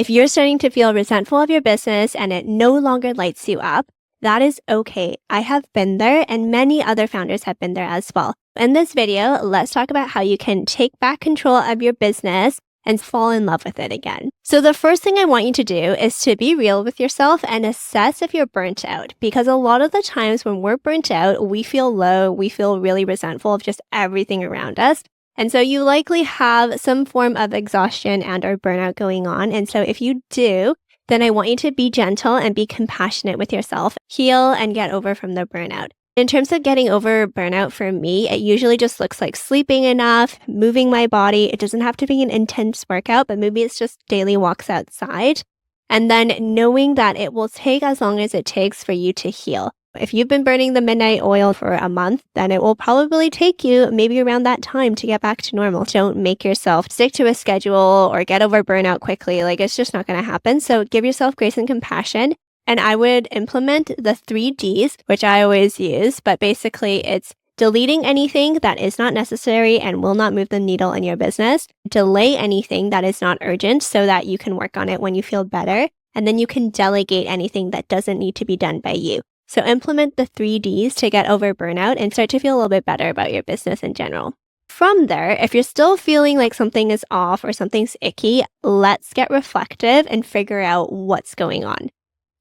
If you're starting to feel resentful of your business and it no longer lights you up, that is okay. I have been there and many other founders have been there as well. In this video, let's talk about how you can take back control of your business and fall in love with it again. So the first thing I want you to do is to be real with yourself and assess if you're burnt out, because a lot of the times when we're burnt out, we feel low, we feel really resentful of just everything around us. And so you likely have some form of exhaustion and or burnout going on. And so if you do, then I want you to be gentle and be compassionate with yourself, heal and get over from the burnout. In terms of getting over burnout for me, it usually just looks like sleeping enough, moving my body. It doesn't have to be an intense workout, but maybe it's just daily walks outside. And then knowing that it will take as long as it takes for you to heal. If you've been burning the midnight oil for a month, then it will probably take you maybe around that time to get back to normal. Don't make yourself stick to a schedule or get over burnout quickly. Like, it's just not going to happen. So give yourself grace and compassion. And I would implement the 3 Ds, which I always use, but basically it's deleting anything that is not necessary and will not move the needle in your business, delay anything that is not urgent so that you can work on it when you feel better, and then you can delegate anything that doesn't need to be done by you. So implement the 3 Ds to get over burnout and start to feel a little bit better about your business in general. From there, if you're still feeling like something is off or something's icky, let's get reflective and figure out what's going on.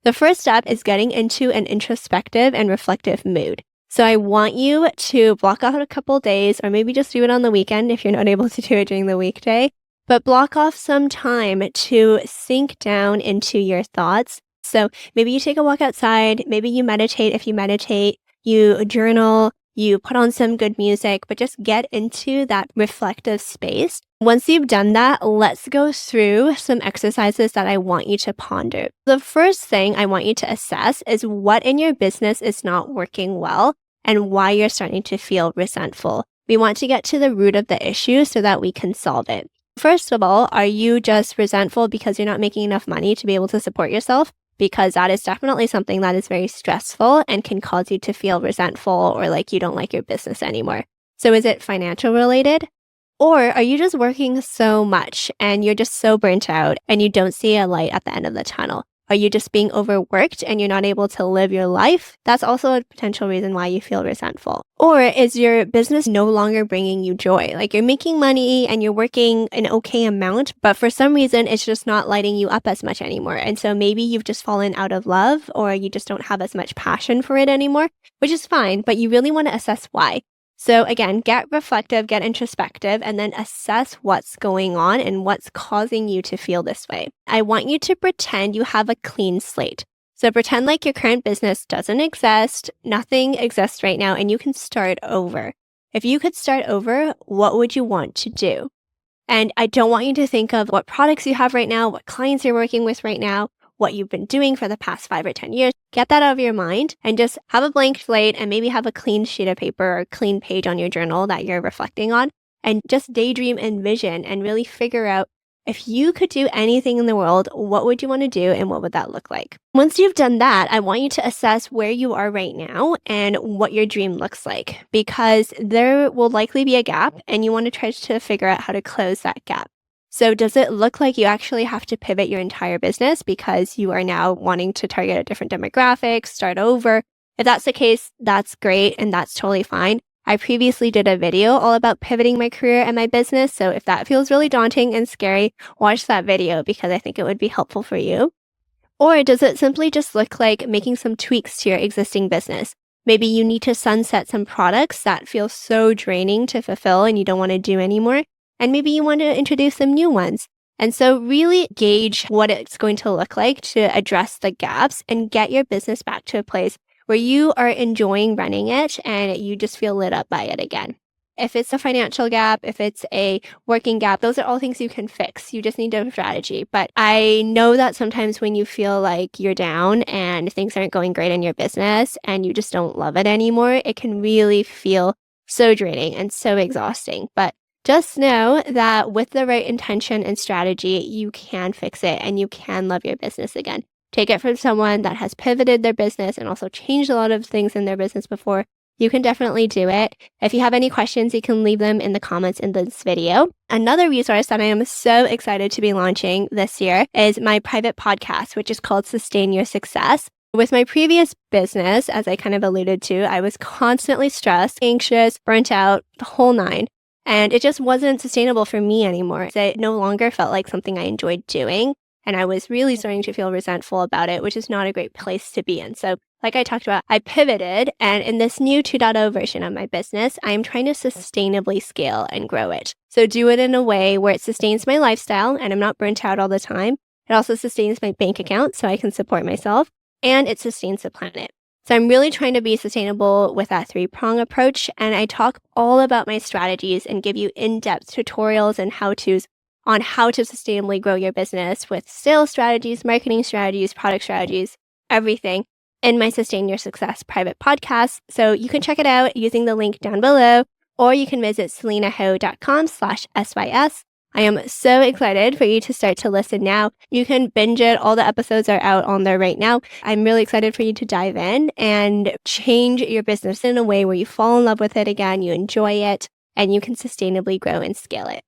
The first step is getting into an introspective and reflective mood. So I want you to block out a couple days, or maybe just do it on the weekend if you're not able to do it during the weekday, but block off some time to sink down into your thoughts. So maybe you take a walk outside, maybe you meditate if you meditate, you journal, you put on some good music, but just get into that reflective space. Once you've done that, let's go through some exercises that I want you to ponder. The first thing I want you to assess is what in your business is not working well and why you're starting to feel resentful. We want to get to the root of the issue so that we can solve it. First of all, are you just resentful because you're not making enough money to be able to support yourself? Because that is definitely something that is very stressful and can cause you to feel resentful or like you don't like your business anymore. So is it financial related? Or are you just working so much and you're just so burnt out and you don't see a light at the end of the tunnel? Are you just being overworked and you're not able to live your life? That's also a potential reason why you feel resentful. Or is your business no longer bringing you joy? Like, you're making money and you're working an okay amount, but for some reason it's just not lighting you up as much anymore. And so maybe you've just fallen out of love or you just don't have as much passion for it anymore, which is fine, but you really want to assess why. So again, get reflective, get introspective, and then assess what's going on and what's causing you to feel this way. I want you to pretend you have a clean slate. So pretend like your current business doesn't exist, nothing exists right now, and you can start over. If you could start over, what would you want to do? And I don't want you to think of what products you have right now, what clients you're working with right now, what you've been doing for the past 5 or 10 years. Get that out of your mind and just have a blank slate and maybe have a clean sheet of paper or a clean page on your journal that you're reflecting on, and just daydream and vision and really figure out, if you could do anything in the world, what would you want to do and what would that look like? Once you've done that, I want you to assess where you are right now and what your dream looks like, because there will likely be a gap and you want to try to figure out how to close that gap. So does it look like you actually have to pivot your entire business because you are now wanting to target a different demographic, start over? If that's the case, that's great and that's totally fine. I previously did a video all about pivoting my career and my business. So if that feels really daunting and scary, watch that video because I think it would be helpful for you. Or does it simply just look like making some tweaks to your existing business? Maybe you need to sunset some products that feel so draining to fulfill and you don't want to do anymore. And maybe you want to introduce some new ones. And so really gauge what it's going to look like to address the gaps and get your business back to a place where you are enjoying running it and you just feel lit up by it again. If it's a financial gap, if it's a working gap, those are all things you can fix. You just need to have a strategy. But I know that sometimes when you feel like you're down and things aren't going great in your business and you just don't love it anymore, it can really feel so draining and so exhausting. But just know that with the right intention and strategy, you can fix it and you can love your business again. Take it from someone that has pivoted their business and also changed a lot of things in their business before. you can definitely do it. If you have any questions, you can leave them in the comments in this video. Another resource that I am so excited to be launching this year is my private podcast, which is called Sustain Your Success. With my previous business, as I kind of alluded to, I was constantly stressed, anxious, burnt out, the whole nine. And it just wasn't sustainable for me anymore. It no longer felt like something I enjoyed doing. And I was really starting to feel resentful about it, which is not a great place to be in. So like I talked about, I pivoted. And in this new 2.0 version of my business, I'm trying to sustainably scale and grow it. So do it in a way where it sustains my lifestyle and I'm not burnt out all the time. It also sustains my bank account so I can support myself. And it sustains the planet. So I'm really trying to be sustainable with that 3-prong approach. And I talk all about my strategies and give you in-depth tutorials and how-tos on how to sustainably grow your business with sales strategies, marketing strategies, product strategies, everything in my Sustain Your Success private podcast. So you can check it out using the link down below, or you can visit selenaho.com/SYS. I am so excited for you to start to listen now. You can binge it. All the episodes are out on there right now. I'm really excited for you to dive in and change your business in a way where you fall in love with it again, you enjoy it, and you can sustainably grow and scale it.